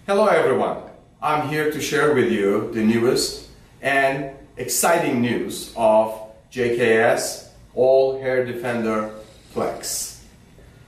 Hello everyone, I'm here to share with you the newest and exciting news of JKS All Hair Defender PLEX.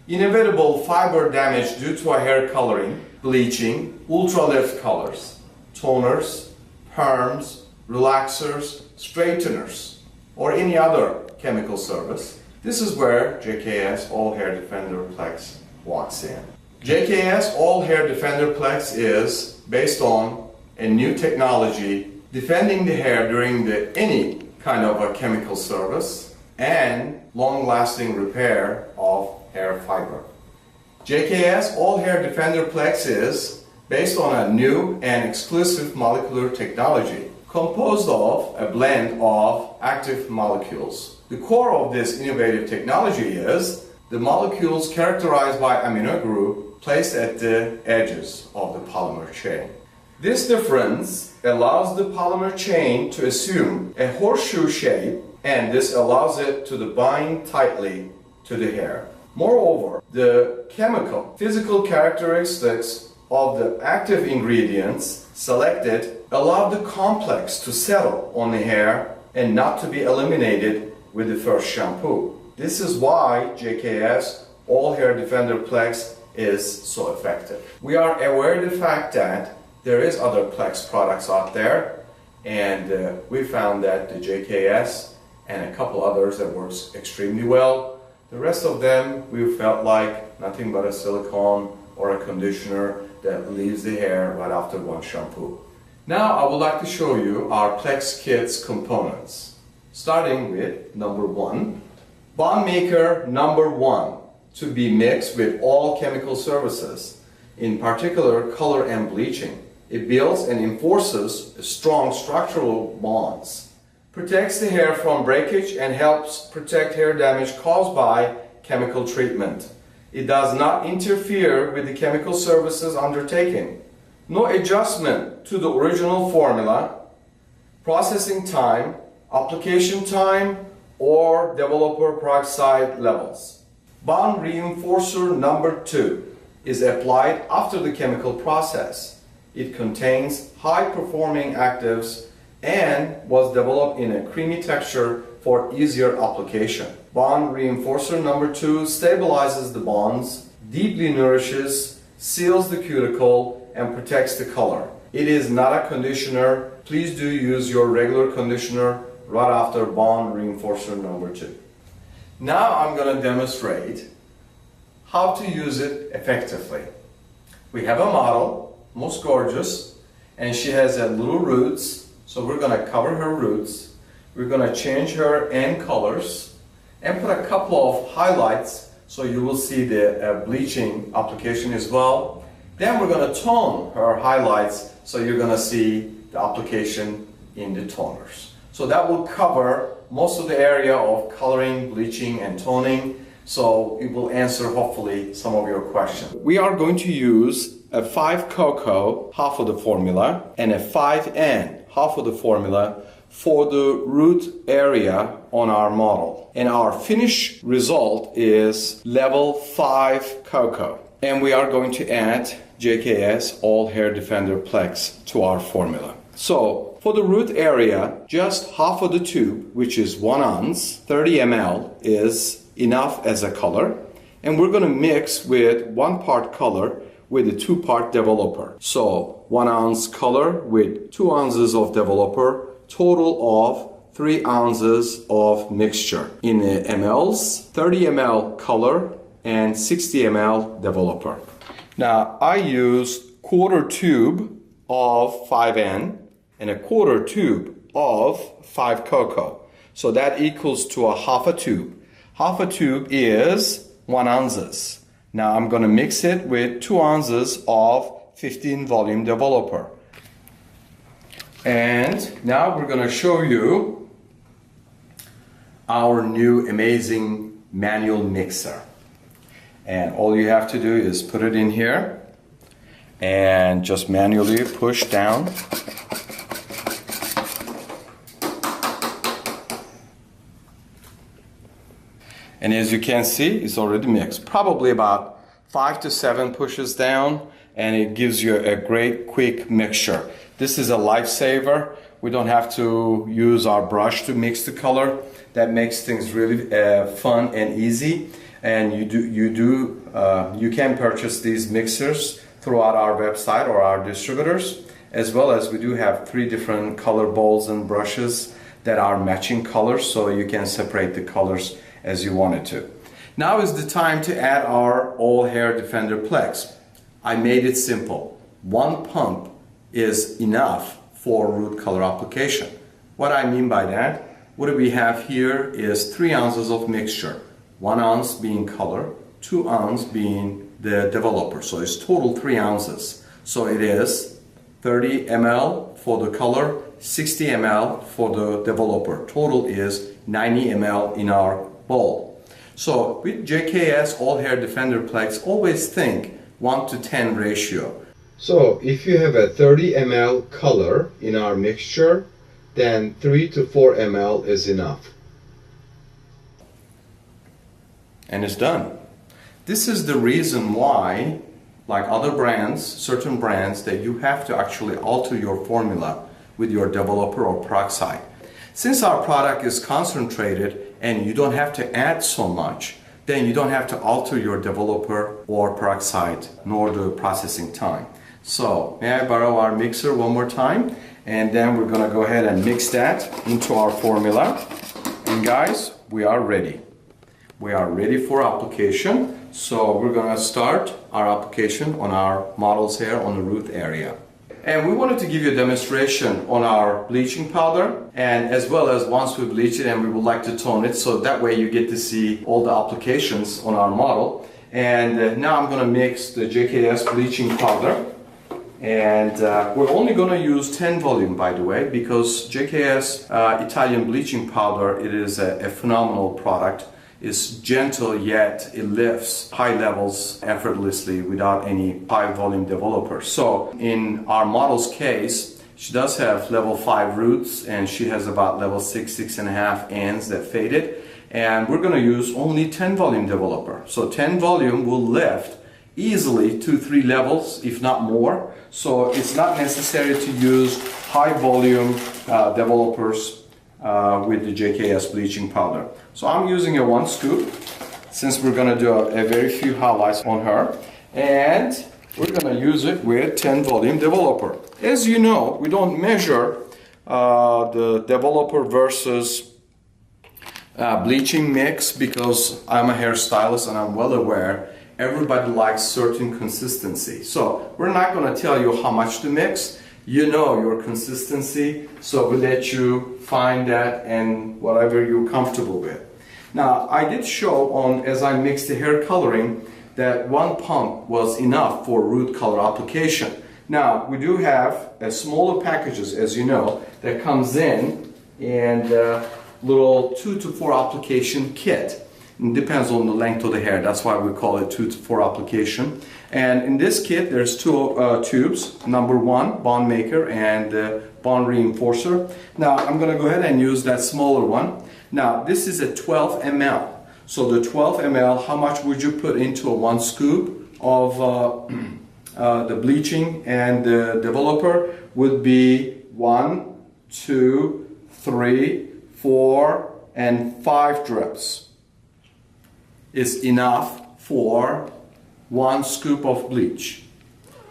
Inevitable fiber damage due to a hair coloring, bleaching, ultralift colors, toners, perms, relaxers, straighteners, or any other chemical service. This is where JKS All Hair Defender PLEX walks in. JKS All Hair Defender PLEX is based on a new technology defending the hair during any kind of a chemical service and long-lasting repair of hair fiber. JKS All Hair Defender PLEX is based on a new and exclusive molecular technology composed of a blend of active molecules. The core of this innovative technology is the molecules characterized by amino group placed at the edges of the polymer chain. This difference allows the polymer chain to assume a horseshoe shape, and this allows it to bind tightly to the hair. Moreover, the physical characteristics of the active ingredients selected allow the complex to settle on the hair and not to be eliminated with the first shampoo. This is why JKS All Hair Defender PLEX is so effective. We are aware of the fact that there is other PLEX products out there, and we found that the JKS and a couple others that works extremely well. The rest of them we felt like nothing but a silicone or a conditioner that leaves the hair right after one shampoo. Now I would like to show you our PLEX kit's components. Starting with number 1, bond maker number 1 to be mixed with all chemical services, in particular color and bleaching. It builds and enforces strong structural bonds, protects the hair from breakage, and helps protect hair damage caused by chemical treatment. It does not interfere with the chemical services undertaken. No adjustment to the original formula, processing time, application time, or developer peroxide levels. Bond reinforcer number 2 is applied after the chemical process. It contains high-performing actives and was developed in a creamy texture for easier application. Bond reinforcer number 2 stabilizes the bonds, deeply nourishes, seals the cuticle, and protects the color. It is not a conditioner. Please do use your regular conditioner right after bond reinforcer number 2. Now I'm going to demonstrate how to use it effectively. We have a model, most gorgeous, and she has little roots, so we're going to cover her roots. We're going to change her end colors and put a couple of highlights so you will see the bleaching application as well. Then we're going to tone her highlights so you're going to see the application in the toners. So that will cover most of the area of coloring, bleaching, and toning. So it will answer hopefully some of your questions. We are going to use a 5 Coco, half of the formula, and a 5N, half of the formula, for the root area on our model. And our finished result is level 5 Coco. And we are going to add JKS All Hair Defender PLEX to our formula. So for the root area, just half of the tube, which is 1 ounce, 30 ml, is enough as a color. And we're going to mix with 1 part color with a 2-part developer. So 1 ounce color with 2 ounces of developer, total of 3 ounces of mixture. In mLs, 30 ml color and 60 ml developer. Now I use 1/4 tube of 5N and a 1/4 tube of 5 Coco. So that equals to a half a tube. Half a tube is 1 ounces. Now I'm going to mix it with 2 ounces of 15 volume developer. And now we're going to show you our new amazing manual mixer. And all you have to do is put it in here and just manually push down. And as you can see, it's already mixed. Probably about 5 to 7 pushes down, and it gives you a great quick mixture. This is a lifesaver. We don't have to use our brush to mix the color. That makes things really fun and easy. And you can purchase these mixers throughout our website or our distributors, as well as we do have 3 different color bowls and brushes that are matching colors, so you can separate the colors as you wanted to. Now is the time to add our All Hair Defender PLEX. I made it simple. 1 pump is enough for root color application. What I mean by that, what we have here is 3 ounces of mixture. 1 ounce being color, 2 ounces being the developer. So it's total 3 ounces. So it is 30 ml for the color, 60 ml for the developer. Total is 90 ml in our bowl. So with JKS All Hair Defender PLEX, always think 1 to 10 ratio. So if you have a 30 ml color in our mixture, then 3 to 4 ml is enough. And it's done. This is the reason why, like other brands, certain brands, that you have to actually alter your formula with your developer or peroxide. Since our product is concentrated and you don't have to add so much, then you don't have to alter your developer or peroxide nor the processing time. So may I borrow our mixer one more time, and then we're gonna go ahead and mix that into our formula. And guys, we are ready. We are ready for application. So we're gonna start our application on our model's hair on the root area. And we wanted to give you a demonstration on our bleaching powder, and as well as once we bleach it and we would like to tone it, so that way you get to see all the applications on our model. And now I'm gonna mix the JKS bleaching powder. And we're only going to use 10 volume, by the way, because JKS Italian bleaching powder, it is a phenomenal product. It's gentle, yet it lifts high levels effortlessly without any high volume developer. So in our model's case, she does have level 5 roots, and she has about level 6, 6.5 ends that faded. And we're going to use only 10 volume developer. So 10 volume will lift easily 2-3 levels, if not more. So it's not necessary to use high volume developers with the JKS bleaching powder. So I'm using a 1 scoop, since we're going to do a very few highlights on her, and we're going to use it with 10 volume developer. As you know, we don't measure the developer versus bleaching mix, because I'm a hairstylist and I'm well aware everybody likes certain consistency. So we're not going to tell you how much to mix. You know your consistency, so we let you find that and whatever you're comfortable with. Now, I did show on, as I mixed the hair coloring, that 1 pump was enough for root color application. Now, we do have smaller packages, as you know, that comes in and little 2 to 4 application kit. It depends on the length of the hair. That's why we call it 2 to 4 application. And in this kit, there's 2 tubes. Number 1, bond maker, and bond reinforcer. Now, I'm going to go ahead and use that smaller one. Now, this is a 12 ml. So the 12 ml, how much would you put into a 1 scoop of the bleaching and the developer? Would be 1, 2, 3, 4, and 5 drips. Is enough for 1 scoop of bleach.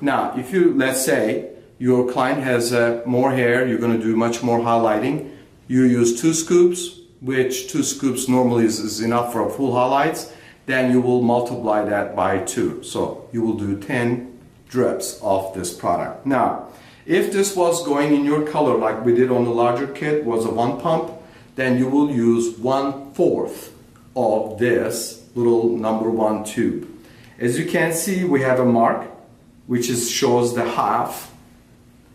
Now, if you, let's say, your client has more hair, you're going to do much more highlighting, you use 2 scoops, which 2 scoops normally is enough for a full highlights, then you will multiply that by 2. So you will do 10 drips of this product. Now, if this was going in your color like we did on the larger kit, was a 1 pump, then you will use 1/4 of this little number 1 tube. As you can see, we have a mark which shows the half,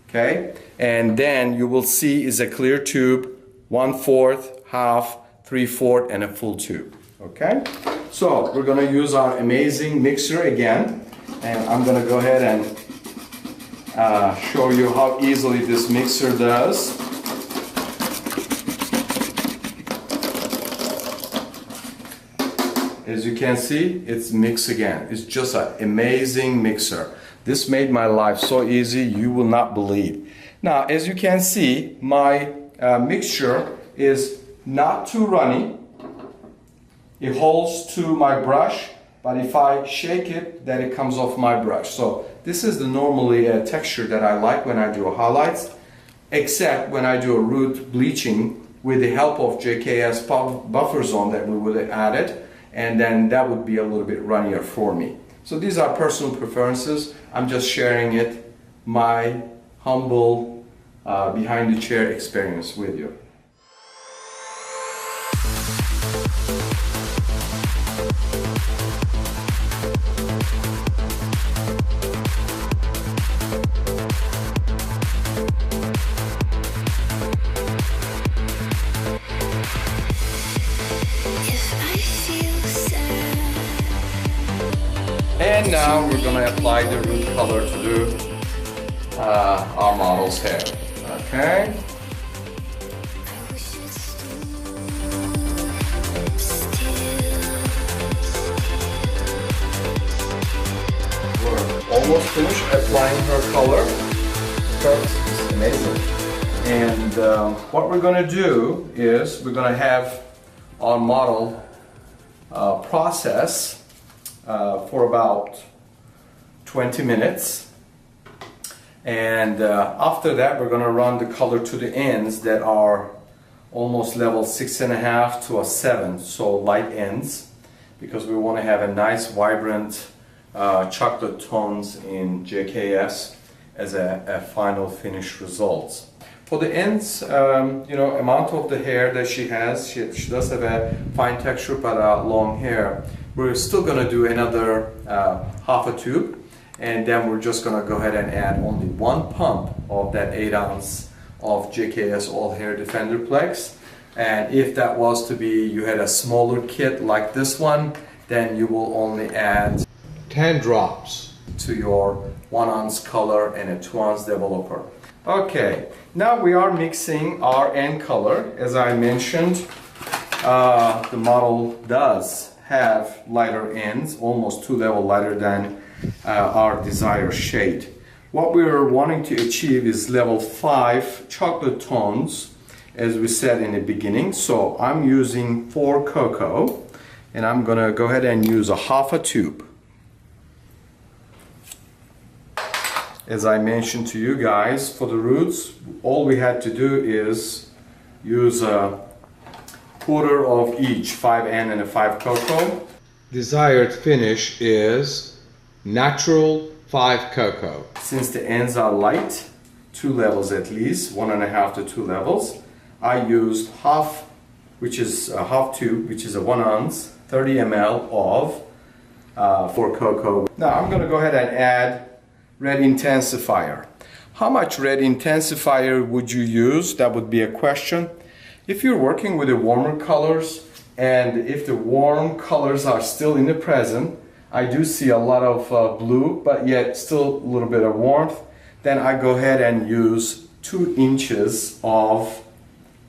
okay, and then you will see is a clear tube, 1/4, half, 3/4, and a full tube. Okay, so we're going to use our amazing mixer again, and I'm going to go ahead and show you how easily this mixer does. as you can see, it's mixed again. It's just an amazing mixer. This made my life so easy, you will not believe. Now, as you can see, my mixture is not too runny. It holds to my brush, but if I shake it, then it comes off my brush. So this is the normally texture that I like when I do highlights, except when I do a root bleaching with the help of JKS buffer zone that we would have added, and then that would be a little bit runnier for me. So these are personal preferences. I'm just sharing it, my humble behind the chair experience with you. And now we're going to apply the root color to our model's hair. Okay. We're almost finished applying her color. It's amazing. And what we're going to do is we're going to have our model process for about 20 minutes, and after that we're going to run the color to the ends that are almost level 6.5 to a 7, so light ends, because we want to have a nice vibrant chocolate tones in JKS as a final finish results. For the ends, you know, amount of the hair that she has, she does have a fine texture but long hair. We're still going to do another half a tube, and then we're just going to go ahead and add only 1 pump of that 8 ounce of JKS All Hair Defender PLEX. And if that was to be, you had a smaller kit like this one, then you will only add 10 drops to your 1 ounce color and a 2 ounce developer. Okay, now we are mixing our end color. As I mentioned, the model does have lighter ends, almost 2 levels lighter than our desired shade. What we're wanting to achieve is level 5 chocolate tones, as we said in the beginning. So I'm using 4 Coco, and I'm gonna go ahead and use a half a tube. As I mentioned to you guys, for the roots, all we had to do is use a quarter of each, 5N and a 5 Coco. Desired finish is natural 5 Coco. Since the ends are light, 2 levels at least, 1.5 to 2 levels, I used half, which is a half tube, which is a 1 ounce, 30 ml of 4 Coco. Now I'm going to go ahead and add red intensifier. How much red intensifier would you use? That would be a question. If you're working with the warmer colors, and if the warm colors are still in the present, I do see a lot of blue, but yet still a little bit of warmth, then I go ahead and use 2 inches of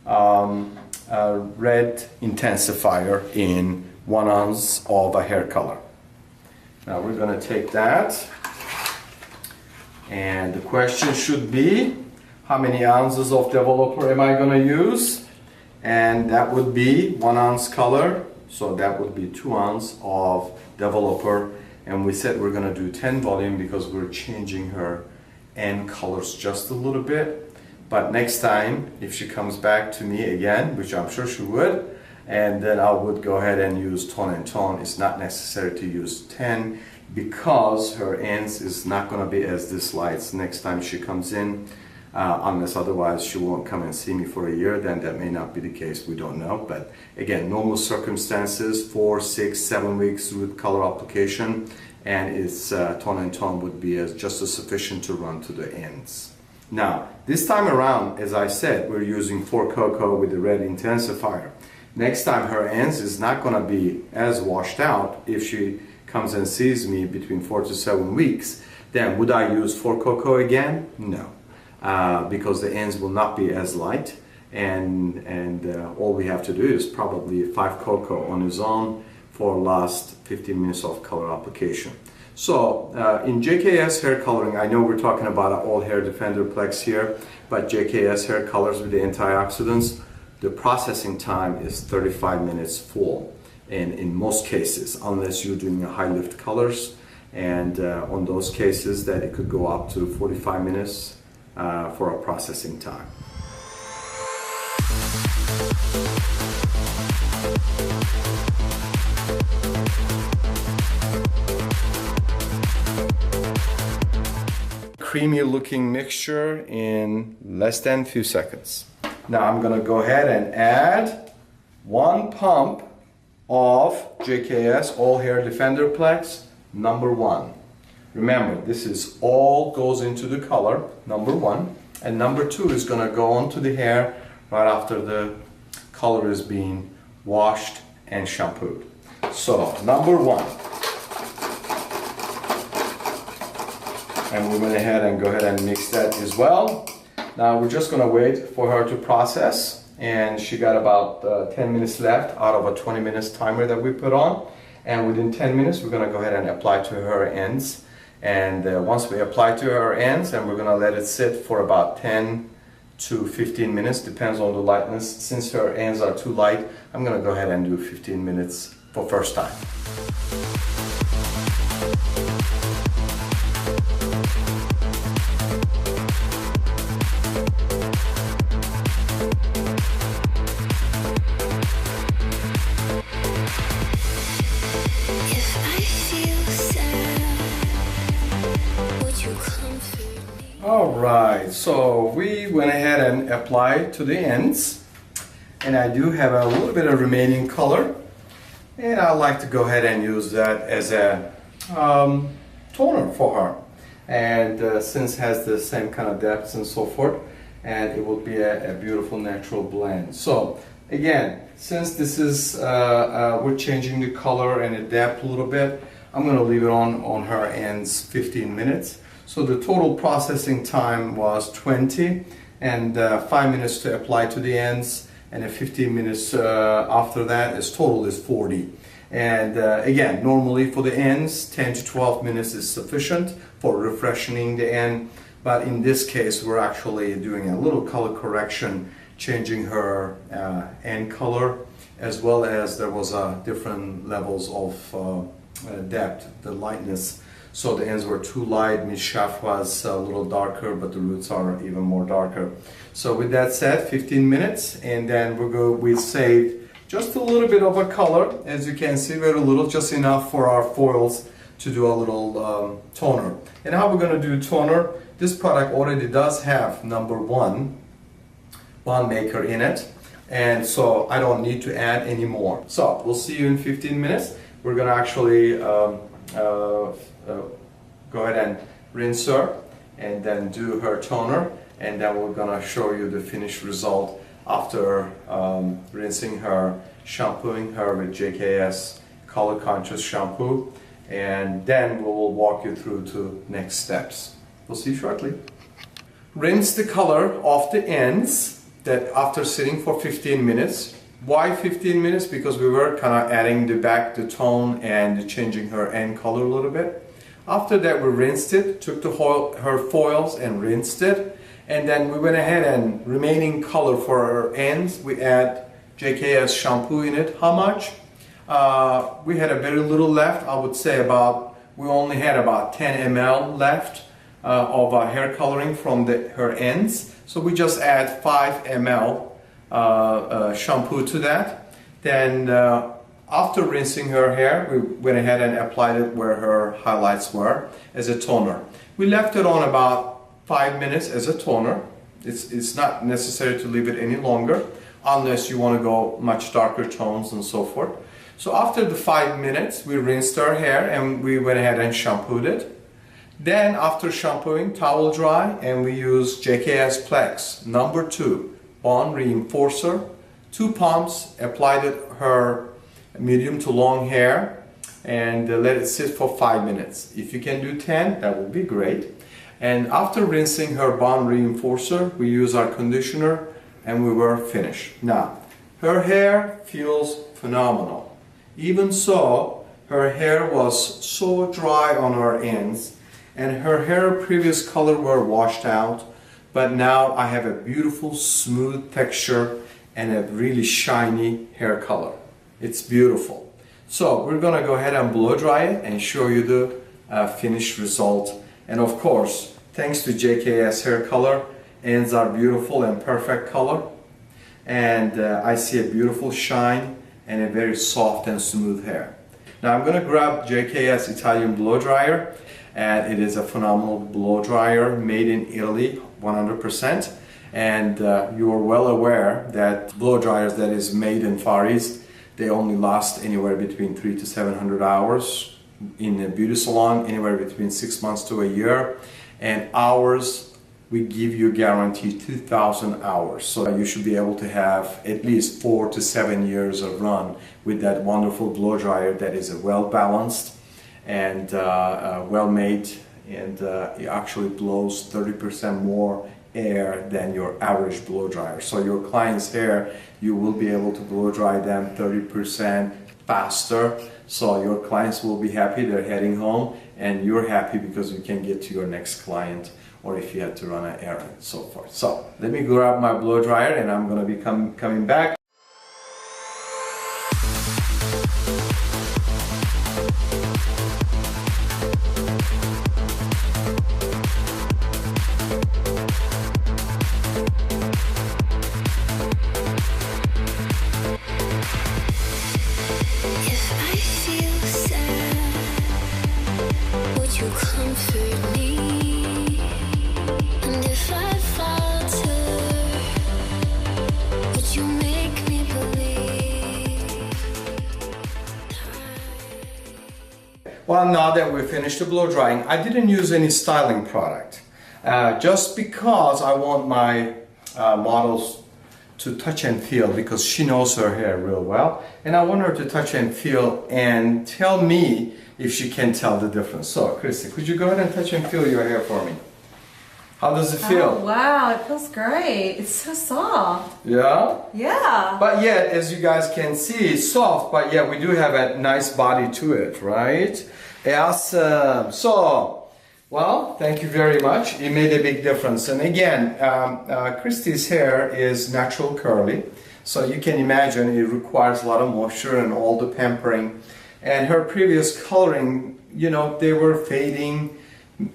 red intensifier in 1 ounce of a hair color. Now we're going to take that, and the question should be, how many ounces of developer am I going to use? And that would be 1 ounce color, so that would be 2 ounces of developer. And we said we're going to do 10 volume because we're changing her end colors just a little bit. But next time, if she comes back to me again, which I'm sure she would, and then I would go ahead and use tone and tone. It's not necessary to use 10 because her ends is not going to be as this light next time she comes in. Unless otherwise she won't come and see me for a year, then that may not be the case, we don't know. But again, normal circumstances, 4, 6, 7 weeks with color application, and its tone and tone would be just as sufficient to run to the ends. Now, this time around, as I said, we're using 4 Coco with the red intensifier. Next time her ends is not going to be as washed out. If she comes and sees me between 4 to 7 weeks, then would I use 4 Coco again? No. Because the ends will not be as light, and all we have to do is probably 5 Coco on its own for last 15 minutes of color application. So in JKS hair coloring, I know we're talking about All Hair Defender PLEX here, but JKS hair colors with the antioxidants, the processing time is 35 minutes full. And in most cases, unless you're doing a high lift colors, and on those cases that it could go up to 45 minutes for a processing time. Creamy looking mixture in less than few seconds. Now I'm gonna go ahead and add 1 pump of JKS All Hair Defender PLEX number 1. Remember, this is all goes into the color, number 1, and number 2 is gonna go onto the hair right after the color is being washed and shampooed. So number 1. And we went ahead and go ahead and mix that as well. Now we're just gonna wait for her to process, and she got about 10 minutes left out of a 20 minutes timer that we put on. And within 10 minutes, we're gonna go ahead and apply to her ends. And once we apply to her ends, and we're gonna let it sit for about 10 to 15 minutes, depends on the lightness. Since her ends are too light, I'm gonna go ahead and do 15 minutes for first time. Alright, so we went ahead and applied to the ends, and I do have a little bit of remaining color, and I like to go ahead and use that as a toner for her, and since it has the same kind of depths and so forth, and it will be a beautiful natural blend. So again, since this is we're changing the color and the depth a little bit, I'm going to leave it on her ends 15 minutes. So the total processing time was 20, and 5 minutes to apply to the ends, and 15 minutes after that is total is 40. And again, normally for the ends, 10 to 12 minutes is sufficient for refreshing the end. But in this case, we're actually doing a little color correction, changing her end color, as well as there was different levels of depth, the lightness. So the ends were too light, mid-shaft was a little darker, but the roots are even more darker. So with that said, 15 minutes, and then we saved just a little bit of a color. As you can see, very little, just enough for our foils to do a little toner. And how we're going to do toner, this product already does have number 1 bond maker in it, and so I don't need to add any more. So we'll see you in 15 minutes. We're going to actually go ahead and rinse her and then do her toner, and then we're gonna show you the finished result after rinsing her, shampooing her with JKS color conscious shampoo, and then we will walk you through to next steps. We'll see you shortly. Rinse the color off the ends that after sitting for 15 minutes. Why 15 minutes? Because we were kind of adding the tone and changing her end color a little bit. After that, we rinsed it, took her foils and rinsed it, and then we went ahead and remaining color for her ends, we add JKS shampoo in it. How much? We had a very little left. I would say we only had about 10 ml left of hair coloring from her ends. So we just add 5 ml shampoo to that. Then after rinsing her hair, we went ahead and applied it where her highlights were as a toner. We left it on about 5 minutes as a toner. It's not necessary to leave it any longer unless you want to go much darker tones and so forth. So after the 5 minutes, we rinsed our hair and we went ahead and shampooed it. Then after shampooing, towel dry, and we used JKS PLEX number 2 Bond Reinforcer. 2 pumps, applied it her medium to long hair, and let it sit for 5 minutes. If you can do 10, that would be great. And after rinsing her Bond Reinforcer, we use our conditioner and we were finished. Now, her hair feels phenomenal. Even so, her hair was so dry on her ends, and her hair previous color were washed out, but now I have a beautiful smooth texture and a really shiny hair color. It's beautiful. So we're gonna go ahead and blow dry it and show you the finished result. And of course, thanks to JKS hair color, ends are beautiful and perfect color. And I see a beautiful shine and a very soft and smooth hair. Now I'm gonna grab JKS Italian blow dryer, and it is a phenomenal blow dryer made in Italy, 100%. And you are well aware that blow dryers that is made in Far East, they only last anywhere between 300 to 700 hours. In a beauty salon, anywhere between 6 months to a year. And ours, we give you guaranteed 2,000 hours. So you should be able to have at least 4 to 7 years of run with that wonderful blow dryer that is well balanced and well made, and it actually blows 30% more air than your average blow dryer. So your client's hair, you will be able to blow dry them 30% faster. So your clients will be happy, they're heading home, and you're happy because you can get to your next client, or if you had to run an errand, so forth. So let me grab my blow dryer and I'm gonna be coming back. Well, now that we finished the blow drying, I didn't use any styling product. Just because I want my models to touch and feel, because she knows her hair real well, and I want her to touch and feel and tell me if she can tell the difference. So, Christy, could you go ahead and touch and feel your hair for me? How does it feel? Oh, wow, it feels great. It's so soft. Yeah? Yeah. But yet, as you guys can see, it's soft, but yet we do have a nice body to it, right? Awesome. So, well, thank you very much. It made a big difference. And again, Christy's hair is natural curly, so you can imagine it requires a lot of moisture and all the pampering. And her previous coloring, you know, they were fading.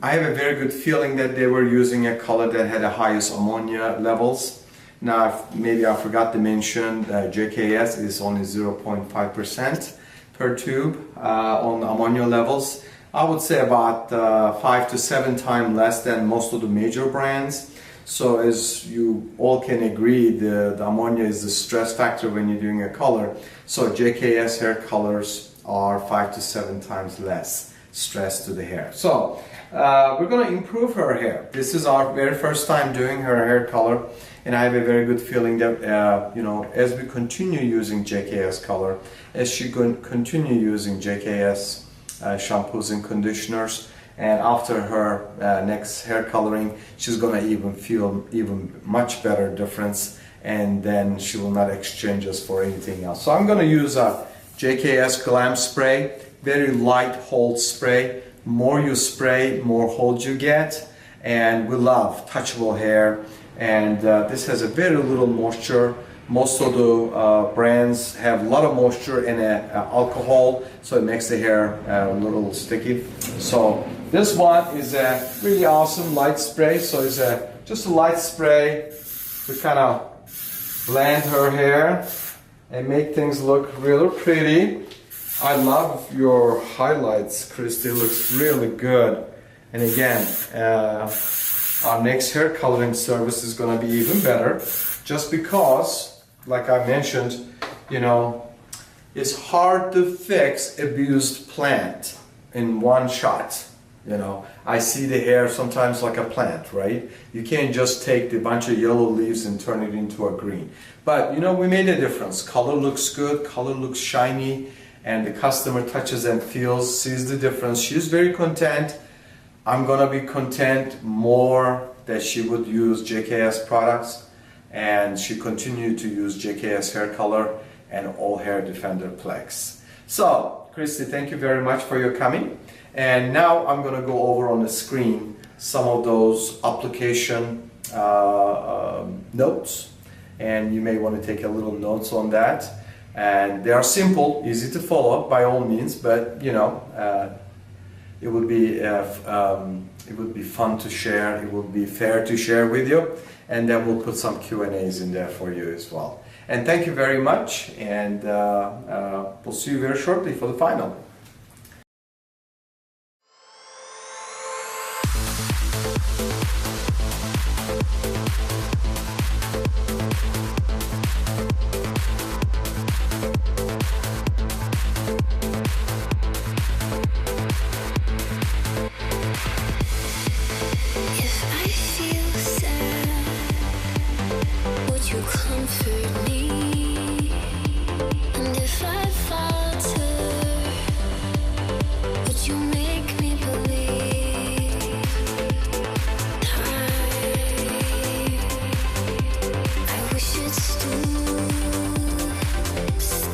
I have a very good feeling that they were using a color that had the highest ammonia levels. Now, maybe I forgot to mention that JKS is only 0.5% per tube on ammonia levels. I would say about 5 to 7 times less than most of the major brands. So as you all can agree, the ammonia is the stress factor when you're doing a color. So JKS hair colors are 5 to 7 times less stress to the hair. So we're going to improve her hair. This is our very first time doing her hair color, and I have a very good feeling that you know, as we continue using JKS color, as she continue using JKS shampoos and conditioners, and after her next hair coloring, she's going to even feel even much better difference, and then she will not exchange us for anything else. So I'm going to use a JKS Glam Spray, very light hold spray. More you spray, more hold you get, and we love touchable hair. And this has a very little moisture. Most of the brands have a lot of moisture and alcohol, so it makes the hair a little sticky. So this one is a really awesome light spray. So it's just a light spray to kind of blend her hair and make things look really pretty. I love your highlights, Christy. Looks really good. And again, our next hair coloring service is going to be even better, just because, like I mentioned, you know, it's hard to fix abused plant in one shot. You know, I see the hair sometimes like a plant, right? You can't just take the bunch of yellow leaves and turn it into a green. But you know, we made a difference. Color looks good, color looks shiny, and the customer touches and feels, sees the difference. She's very content. I'm gonna be content more that she would use JKS products, and she continued to use JKS hair color and All Hair Defender PLEX. So, Christy, thank you very much for your coming. And now I'm going to go over on the screen some of those application notes. And you may want to take a little notes on that. And they are simple, easy to follow by all means, but you know, it would be fun to share. It would be fair to share with you, and then we'll put some Q&As in there for you as well. And thank you very much, and we'll see you very shortly for the final. Comfort me, and if I falter, would you make me believe? I wish it stood still.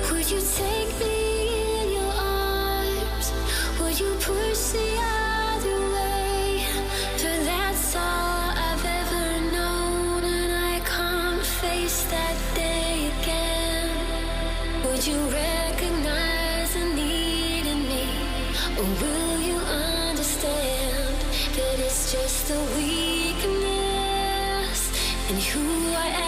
Would you take me in your arms? Would you push the other way? For that's all I've ever known, and I can't face that day again. Would you recognize the need in me? Or will you understand that it's just a weakness in who I am?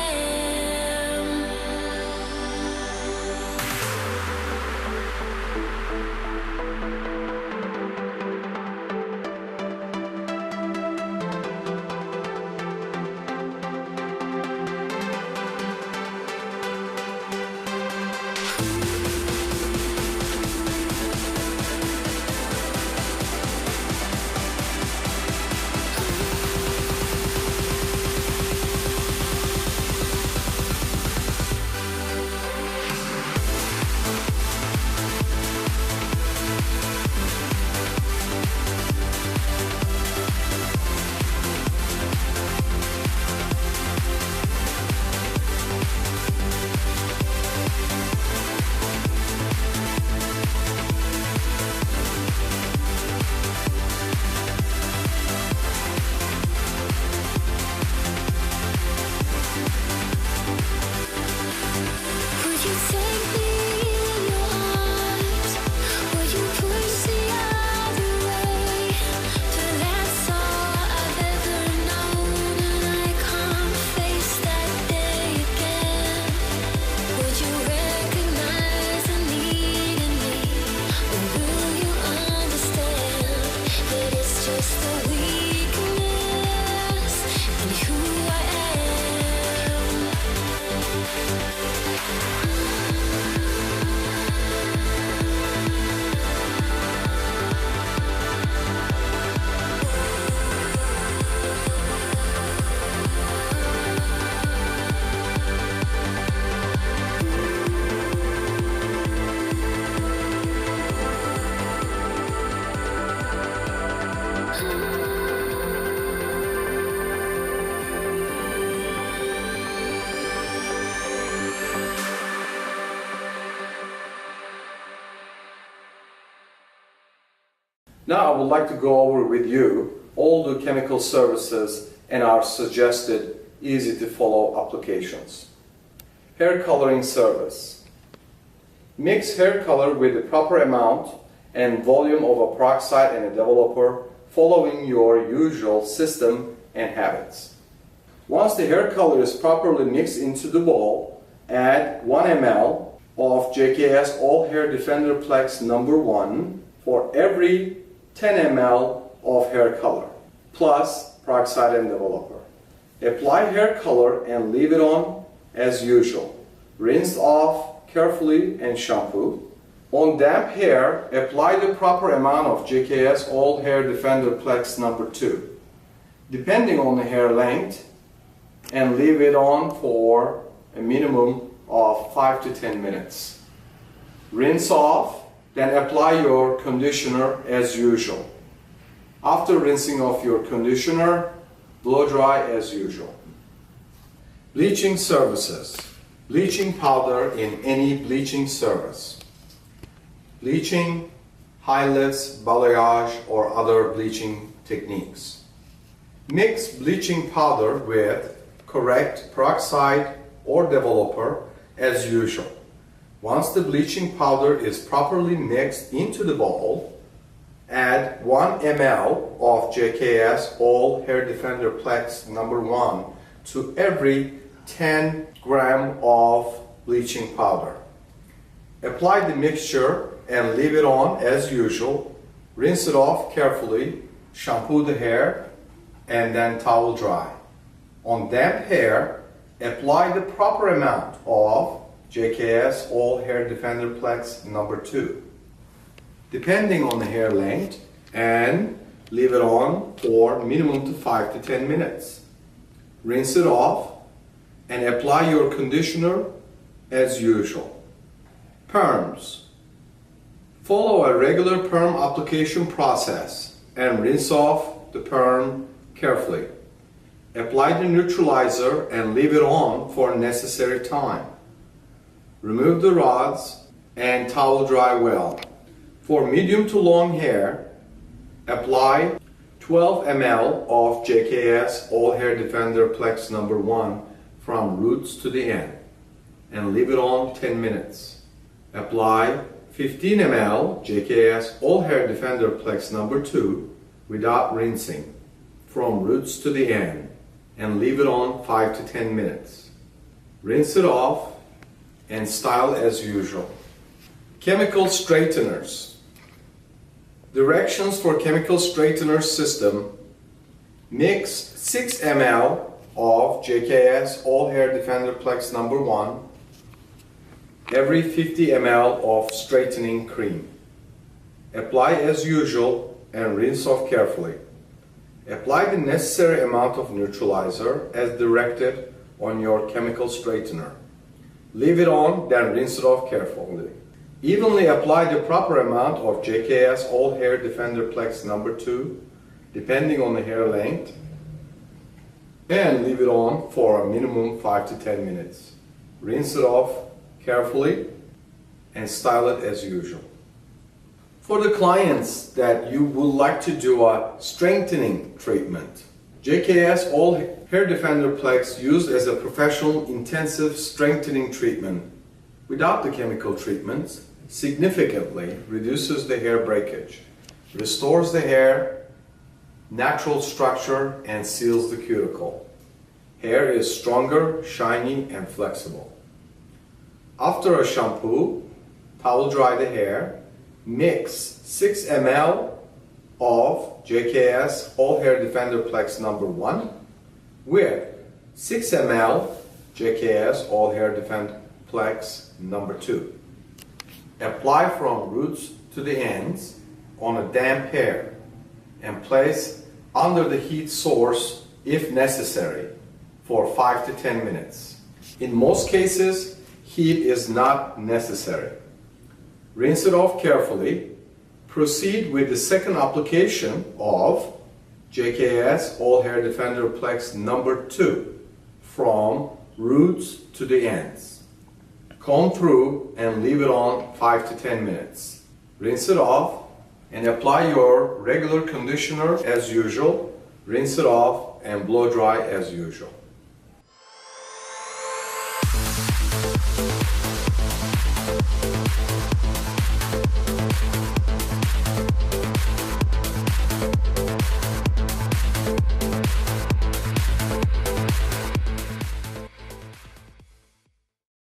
Now I would like to go over with you all the chemical services and our suggested easy to follow applications. Hair coloring service. Mix hair color with the proper amount and volume of a peroxide and a developer following your usual system and habits. Once the hair color is properly mixed into the bowl, add 1 ml of JKS All Hair Defender PLEX #1 for every 10 ml of hair color, plus peroxide and developer. Apply hair color and leave it on as usual. Rinse off carefully and shampoo. On damp hair, apply the proper amount of JKS All Hair Defender PLEX #2, depending on the hair length, and leave it on for a minimum of 5 to 10 minutes. Rinse off, then apply your conditioner as usual. After rinsing off your conditioner, blow dry as usual. Bleaching services. Bleaching powder in any bleaching service. Bleaching, high lifts, balayage, or other bleaching techniques. Mix bleaching powder with correct peroxide or developer as usual. Once the bleaching powder is properly mixed into the bowl, add 1 ml of JKS All Hair Defender PLEX #1 to every 10 gram of bleaching powder. Apply the mixture and leave it on as usual. Rinse it off carefully, shampoo the hair, and then towel dry. On damp hair, apply the proper amount of JKS All Hair Defender PLEX #2, depending on the hair length, and leave it on for minimum to 5 to 10 minutes. Rinse it off and apply your conditioner as usual. Perms. Follow a regular perm application process and rinse off the perm carefully. Apply the neutralizer and leave it on for necessary time. Remove the rods and towel dry well. For medium to long hair, apply 12 ml of JKS All Hair Defender PLEX #1 from roots to the end and leave it on 10 minutes. Apply 15 ml JKS All Hair Defender PLEX #2 without rinsing from roots to the end and leave it on 5 to 10 minutes. Rinse it off and style as usual. Chemical straighteners. Directions for chemical straightener system. Mix 6 ml of JKS All Hair Defender PLEX #1 every 50 ml of straightening cream. Apply as usual and rinse off carefully. Apply the necessary amount of neutralizer as directed on your chemical straightener. Leave it on, then rinse it off carefully. Evenly apply the proper amount of JKS All Hair Defender PLEX #2, depending on the hair length, and leave it on for a minimum 5 to 10 minutes. Rinse it off carefully and style it as usual. For the clients that you would like to do a strengthening treatment, JKS All Hair Defender PLEX used as a professional intensive strengthening treatment without the chemical treatments significantly reduces the hair breakage, restores the hair natural structure, and seals the cuticle. Hair is stronger, shiny, and flexible. After a shampoo, towel dry the hair. Mix 6 ml of JKS All Hair Defender PLEX #1 with 6 ml JKS All Hair Defender PLEX #2. Apply from roots to the ends on a damp hair and place under the heat source if necessary for 5 to 10 minutes. In most cases, heat is not necessary. Rinse it off carefully. Proceed with the second application of JKS All Hair Defender PLEX #2 from roots to the ends. Comb through and leave it on 5 to 10 minutes. Rinse it off and apply your regular conditioner as usual. Rinse it off and blow dry as usual.